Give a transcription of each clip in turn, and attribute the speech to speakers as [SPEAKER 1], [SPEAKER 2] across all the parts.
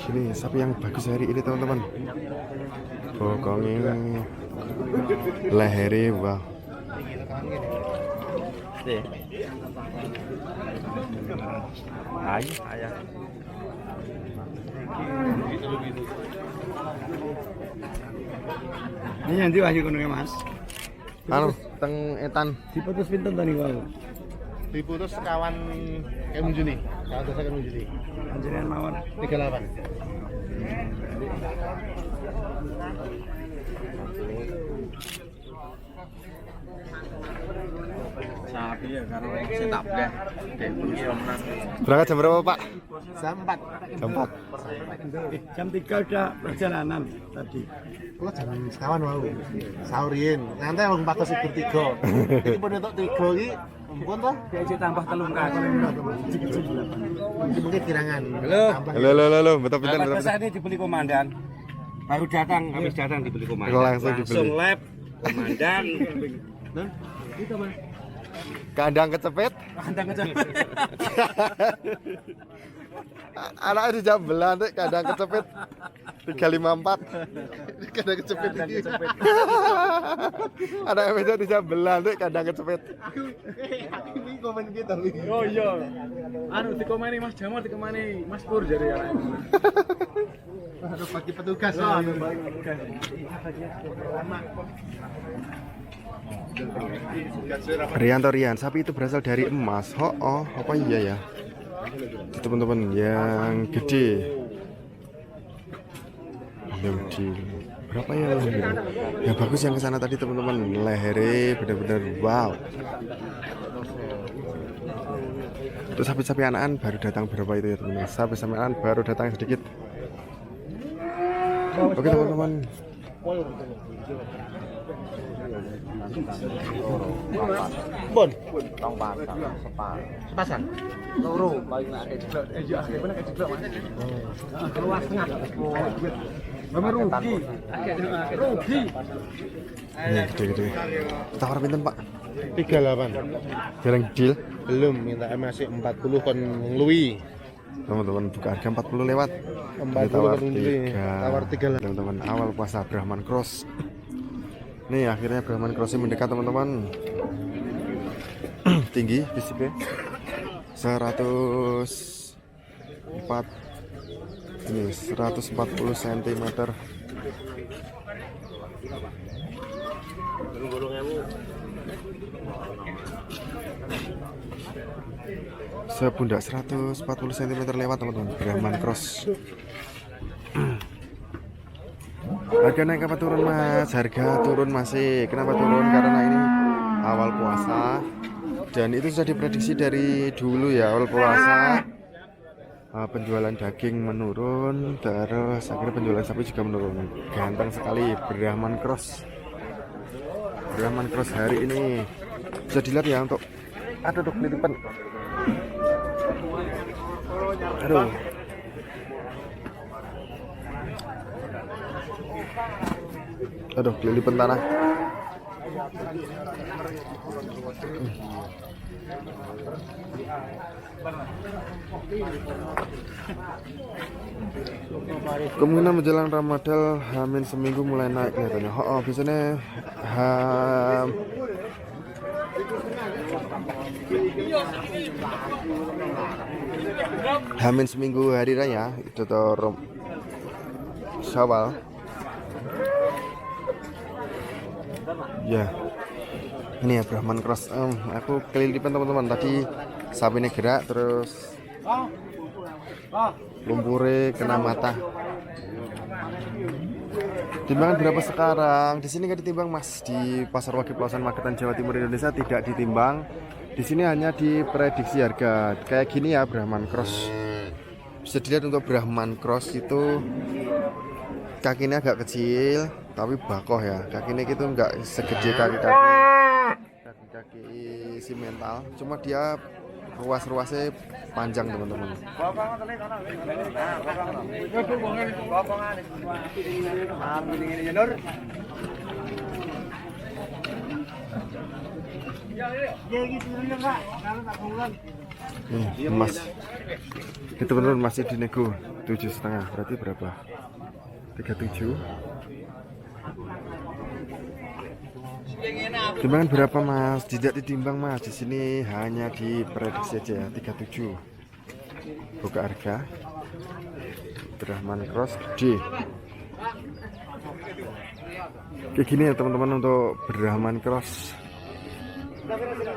[SPEAKER 1] Ini sapi yang bagus hari ini teman-teman. Bokongnya lehernya wah.
[SPEAKER 2] Ayah.
[SPEAKER 3] Ini nanti wahyu kono Mas.
[SPEAKER 1] Anu, teng etan.
[SPEAKER 3] Diputus pinten tadi wae.
[SPEAKER 2] Diputus kawan Kemu Juni. Kawan desa Kemu Juni.
[SPEAKER 3] Panjenengan mawon
[SPEAKER 2] 38.
[SPEAKER 4] Sapi ya karo setap deh.
[SPEAKER 1] Berangkat jam berapa, Pak?
[SPEAKER 2] Jam 4.
[SPEAKER 1] Jam 4.
[SPEAKER 3] Jam 3 udah perjalanan tadi.
[SPEAKER 2] Kula jam sekawan wau. Saurin. Nanti kalau 4 sibur 3. Iki pun untuk 3 iki ampun toh.
[SPEAKER 3] Diajak tambah 3 kali.
[SPEAKER 2] Iki mungkin kirangan.
[SPEAKER 1] Halo, betul pinten, betul pinten.
[SPEAKER 3] Ini dibeli komandan. Baru datang, habis datang dibeli komandan.
[SPEAKER 1] Langsung dibeli.
[SPEAKER 3] lab komandan. Itu Mas.
[SPEAKER 1] Kandang kecepet.
[SPEAKER 3] Kandang aja.
[SPEAKER 1] Anaknya di jam belan, kandang kecepet 354. Kandang kecepet iki. Anaknya meja di jam belan, kandang kecepet.
[SPEAKER 2] Ini komen kita.
[SPEAKER 4] Oh iya. Anu dikomeni Mas Jamur dikomeni Mas Pur jare ya.
[SPEAKER 2] Aduh bagi petugas.
[SPEAKER 1] Rian, sapi itu berasal dari emas. Oh, apa iya ya? Teman-teman yang gede. Yang gede. Berapa ya? Yang bagus yang kesana tadi teman-teman. Lehernya benar-benar wow. Untuk sapi-sapi anakan baru datang berapa itu ya teman-teman? Sapi-sapi anakan baru datang sedikit. Oke teman-teman.
[SPEAKER 2] Bon.
[SPEAKER 4] Tong pasang,
[SPEAKER 2] Sepasang.
[SPEAKER 4] loro paling nek akeh jeblok. Iya akeh bener akeh jeblok Mas. Keluar tengah. Mama rugi. Rugi.
[SPEAKER 1] Ini gede-gede. Tawar pinten, Pak?
[SPEAKER 2] 38.
[SPEAKER 1] Jalan deal.
[SPEAKER 2] Belum minta masih 40 kon ngluwi.
[SPEAKER 1] Teman-teman buka harga 40 lewat.
[SPEAKER 2] 40
[SPEAKER 1] Tawar
[SPEAKER 2] kon ngluwi.
[SPEAKER 1] 3.
[SPEAKER 2] Tawar 3 lah.
[SPEAKER 1] Teman-teman awal puasa Brahman Cross. Nih akhirnya Brahman Cross ini mendekat teman-teman. Tinggi PCB 140 cm. Sepundak 140 cm lewat teman-teman. Brahman Cross. Harga naik apa turun Mas? Harga turun masih. Kenapa turun? Karena ini awal puasa dan itu sudah diprediksi dari dulu ya, awal puasa penjualan daging menurun, terus akhirnya penjualan sapi juga menurun. Ganteng sekali Brahman Cross. Brahman Cross hari ini bisa dilihat ya untuk kelilipan. Aduh. Kelilipan tanah. Kemungkinan menjelang Ramadan Hamin seminggu mulai naik kelihatannya. Biasanya Hamin seminggu hari raya itu tuh Syawal. Ya, ini ya Brahman Cross. Aku kelilipan teman-teman. Tadi sapinya gerak terus lumpure kena mata. Timbangan berapa sekarang? Di sini nggak ditimbang Mas. Di Pasar Wage Plosan Magetan Jawa Timur Indonesia tidak ditimbang. Di sini hanya diprediksi harga. Kayak gini ya Brahman Cross. Bisa dilihat untuk Brahman Cross itu kakinya agak kecil tapi bakoh ya. Kakinya gitu nggak segede kaki simental, cuma dia ruas-ruasnya panjang teman-teman. Nih emas. Itu bener masih dinego 7,5. Berarti berapa? 37. Timbangan berapa mas? Tidak ditimbang mas. Di sini hanya diprediksi aja ya 37. Buka harga. Brahman Cross gede. Kayak gini ya teman-teman untuk Brahman Cross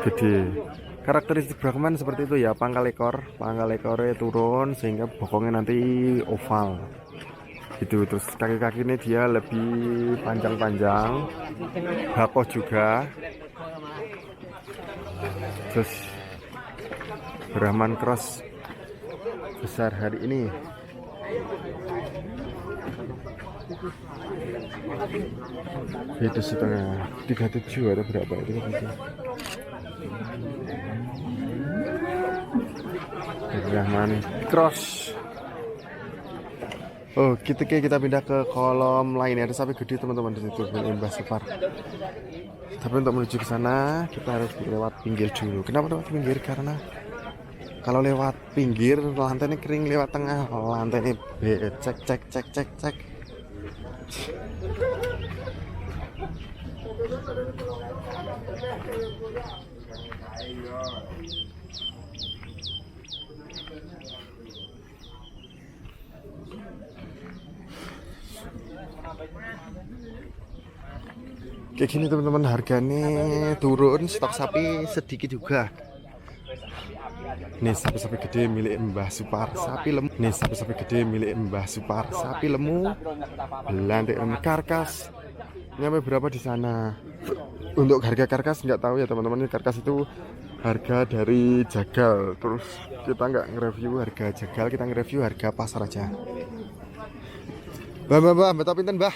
[SPEAKER 1] gede. Karakteristik Brahman seperti itu ya, pangkal ekornya turun sehingga bokongnya nanti oval gitu. Terus kaki-kakinya dia lebih panjang-panjang, bakoh juga. Terus Brahman Cross besar hari ini itu setengah 37 atau berapa itu Brahman Cross. Oh, kita pindah ke kolom lain ya. Ada sapi gede teman-teman di situ, Mbah Supar. Tapi untuk menuju ke sana kita harus lewat pinggir dulu. Kenapa lewat pinggir? Karena kalau lewat pinggir lantainya kering, lewat tengah lantainya cek. Kayak gini teman-teman, harganya turun, stok sapi sedikit juga. Nih sapi-sapi gede milik Mbah Supar, sapi lemu. Nih sapi-sapi gede milik Mbah Supar, sapi lemu, belantik lemu karkas. Nyampe berapa di sana? Untuk harga karkas nggak tahu ya teman-teman. Ini karkas itu harga dari jagal. Terus kita nggak nge-review harga jagal, kita nge-review harga pasar aja. Mbah, betul pinten Mbah?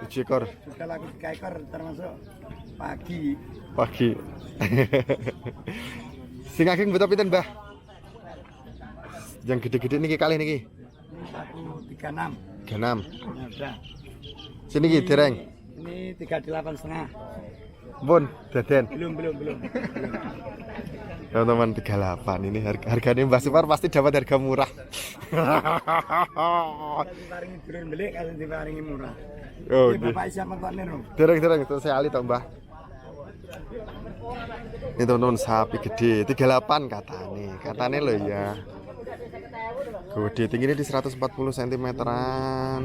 [SPEAKER 1] 7 ekor.
[SPEAKER 4] Kalau aku 3 ekor termasuk pagi.
[SPEAKER 1] Sing ageng betul pinten Mbah? Yang gede-gede niki kali niki.
[SPEAKER 4] Aku 36.
[SPEAKER 1] 36.
[SPEAKER 4] Ya udah.
[SPEAKER 1] Sini ki dereng.
[SPEAKER 4] Ini 38,5.
[SPEAKER 1] Pun daden.
[SPEAKER 4] Belum.
[SPEAKER 1] Teman-teman 38 ini harganya Mbah Supar pasti dapat harga murah.
[SPEAKER 4] Diparingi durun belik kalau diparingi murah.
[SPEAKER 1] Oh,
[SPEAKER 4] Ini Bapak siapa kontoknya rom?
[SPEAKER 1] dereng itu saya ali toh Mbah. Ini teman-teman sapi gede 38 katanya loh ya. Gede tingginya di 140 cm-an.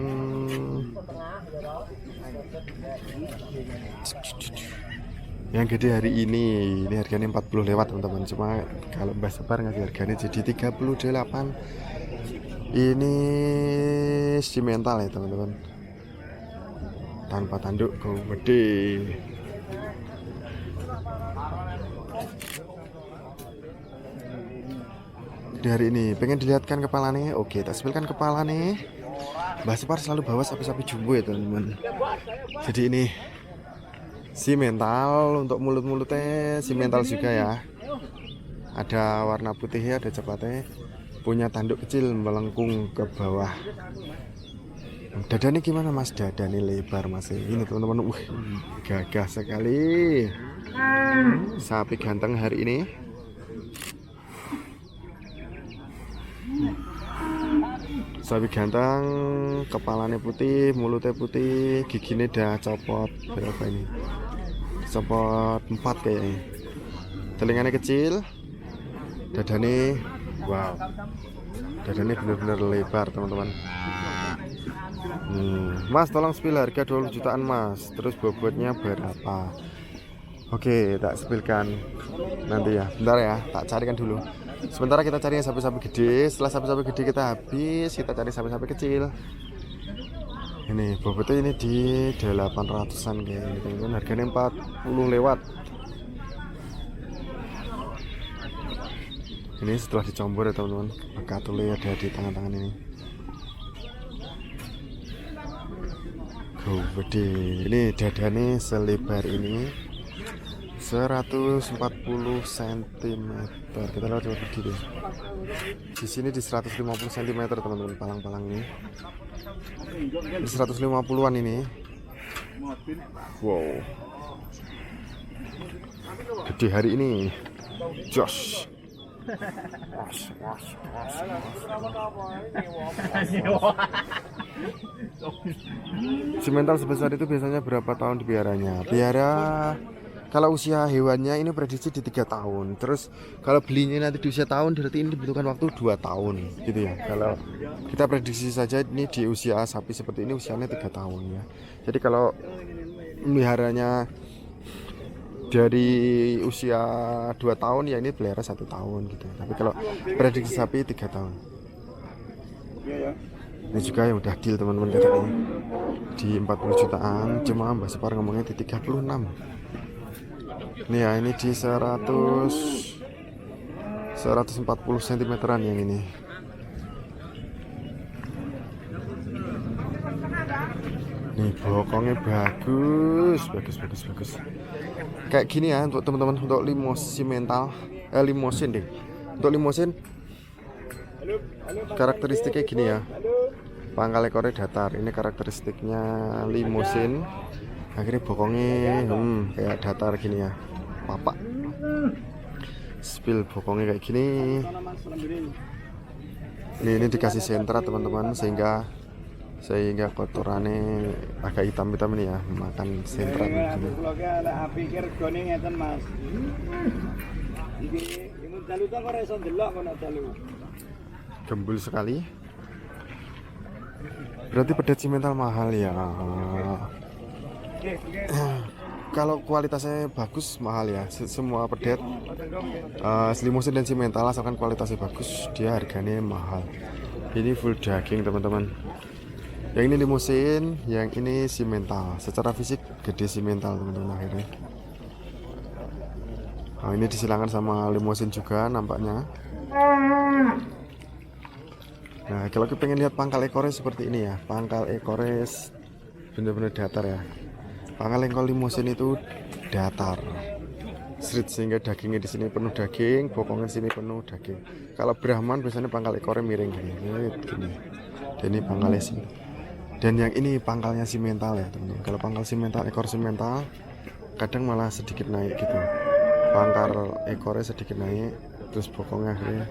[SPEAKER 1] Yang gede hari ini harganya 40 lewat teman-teman. Cuma kalau Mbah Supar ngasih harganya jadi 38. Ini simental ya teman-teman, tanpa tanduk gede. Di hari ini pengen dilihatkan kepalanya. Oke, tak sepilkan kepala nih. Mbah Supar selalu bawa sapi-sapi jumbo ya teman-teman. Jadi ini simental, untuk mulut-mulutnya simental juga ya. Ada warna putihnya, ada coklatnya. Punya tanduk kecil melengkung ke bawah. Dadanya gimana mas? Dadanya lebar mas. Ini teman-teman, gagah sekali. Sapi ganteng hari ini. Sapi ganteng, kepalanya putih, mulutnya putih, giginya udah copot. Berapa ini? Copot 4 kayaknya. Telinganya kecil. Dadanya, wow, dadanya benar-benar lebar teman-teman. Mas tolong spill harga 20 jutaan mas. Terus bobotnya berapa? Oke, tak spillkan nanti ya. Bentar ya, tak carikan dulu. Sementara kita cari sapi-sapi gede. Setelah sapi-sapi gede kita habis, kita cari sapi-sapi kecil. Ini bobotnya ini di 800-an kayak ini teman-teman. Harganya 40 lewat. Ini setelah dicombor ya teman-teman. Katulnya ada di tangan-tangan ini. Gede. Ini dadanya selebar ini 140 cm. Kita lihat coba pergi deh. Di sini di 150 cm teman-teman, palang-palang ini. Di 150-an ini. Wow. Gede hari ini. Josh. Simental sebesar itu biasanya berapa tahun dipeliharanya? Pelihara kalau usia hewannya ini prediksi di 3 tahun. Terus kalau belinya nanti di usia tahun berarti ini dibutuhkan waktu 2 tahun gitu ya. Kalau kita prediksi saja ini di usia sapi seperti ini usianya 3 tahun ya. Jadi kalau meliharanya dari usia 2 tahun ya ini pelihara 1 tahun gitu. Tapi kalau prediksi sapi 3 tahun. Ini juga yang udah deal teman-teman katanya di 40 jutaan, cuma Mbak Separ ngomongnya di 36. Ini ya, ini di 140 cm-an yang ini. Nih bokongnya bagus. Kayak gini ya untuk teman-teman, untuk limosin deh. Untuk limosin karakteristiknya gini ya. Pangkal ekornya datar. Ini karakteristiknya limosin. Akhirnya bokongnya kayak datar gini ya. Papak. Spill bokongnya kayak gini. Ini dikasih sentra teman-teman sehingga kotorannya agak hitam-hitam ini ya, makan sentra begini. Gembul sekali. Berarti pedet simental mahal ya. Kalau kualitasnya bagus mahal ya. Semua pedet limosin dan simental asalkan kualitasnya bagus dia harganya mahal. Ini full daging teman-teman. Yang ini limosin, yang ini simental. Secara fisik gede simental teman-teman akhirnya. Nah, ini disilangkan sama limosin juga nampaknya. Nah, kalau kita pengen lihat pangkal ekornya seperti ini ya. Pangkal ekornya bener-bener datar ya. Pangkal ekor limosin itu datar. Street sehingga dagingnya di sini penuh daging, bokongnya di sini penuh daging. Kalau Brahman biasanya pangkal ekornya miring gini. Dan ini pangkalnya sini. Dan yang ini pangkalnya simental ya teman-teman. Kalau pangkal simental, ekor simental kadang malah sedikit naik gitu. Pangkal ekornya sedikit naik, terus bokongnya akhirnya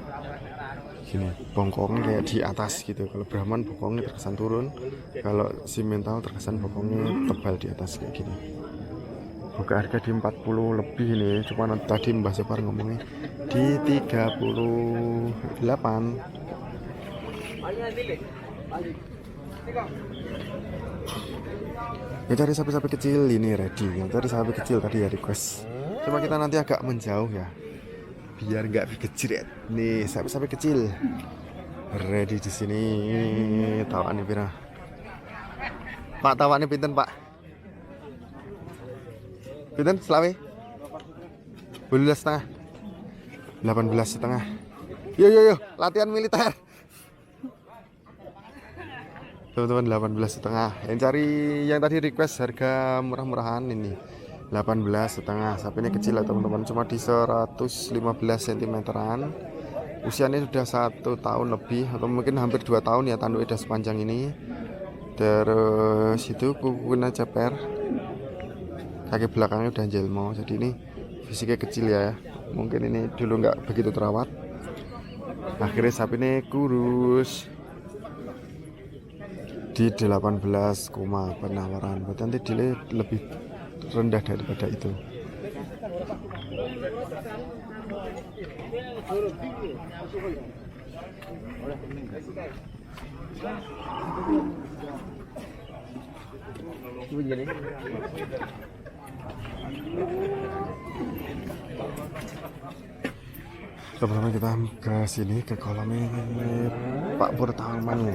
[SPEAKER 1] gini, bongkongnya kayak di atas gitu. Kalau Brahman bokongnya terkesan turun, kalau simental terkesan bokongnya tebal di atas kayak gini. Buka harga di 40 lebih ini, cuma tadi Mbak Separ ngomongnya di 38. Ya cari sapi-sapi kecil ini ready. Yang cari sapi kecil tadi ya request. Cuma kita nanti agak menjauh ya, biar nggak kejeret. Nih sapi-sapi kecil ready di sini. Tawakannya pira? Pak tawakannya pinten Pak? Pinten selawe? 12,5. 18,5. Yo latihan militer. Teman-teman 18,5. Yang cari yang tadi request harga murah-murahan ini 18,5. Sapinya kecil ya teman-teman, cuma di 115 cm-an. Usianya sudah 1 tahun lebih atau mungkin hampir 2 tahun ya, tanduknya udah sepanjang ini. Terus itu kukunya ceper, kaki belakangnya udah jelmo. Jadi ini fisiknya kecil ya, mungkin ini dulu nggak begitu terawat. Akhirnya sapinya kurus di 18, penawaran. Berarti nanti delay lebih rendah daripada itu. Teman-teman kita ke sini ke kolamnya Pak Purtaman.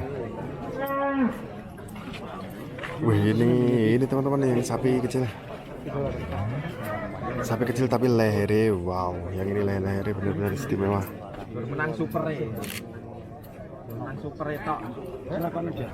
[SPEAKER 1] Wih ini teman-teman yang sapi kecil. Sapi kecil tapi lehernya wow, yang ini lehernya benar-benar istimewa.
[SPEAKER 4] Menang super tok. Berapa aja?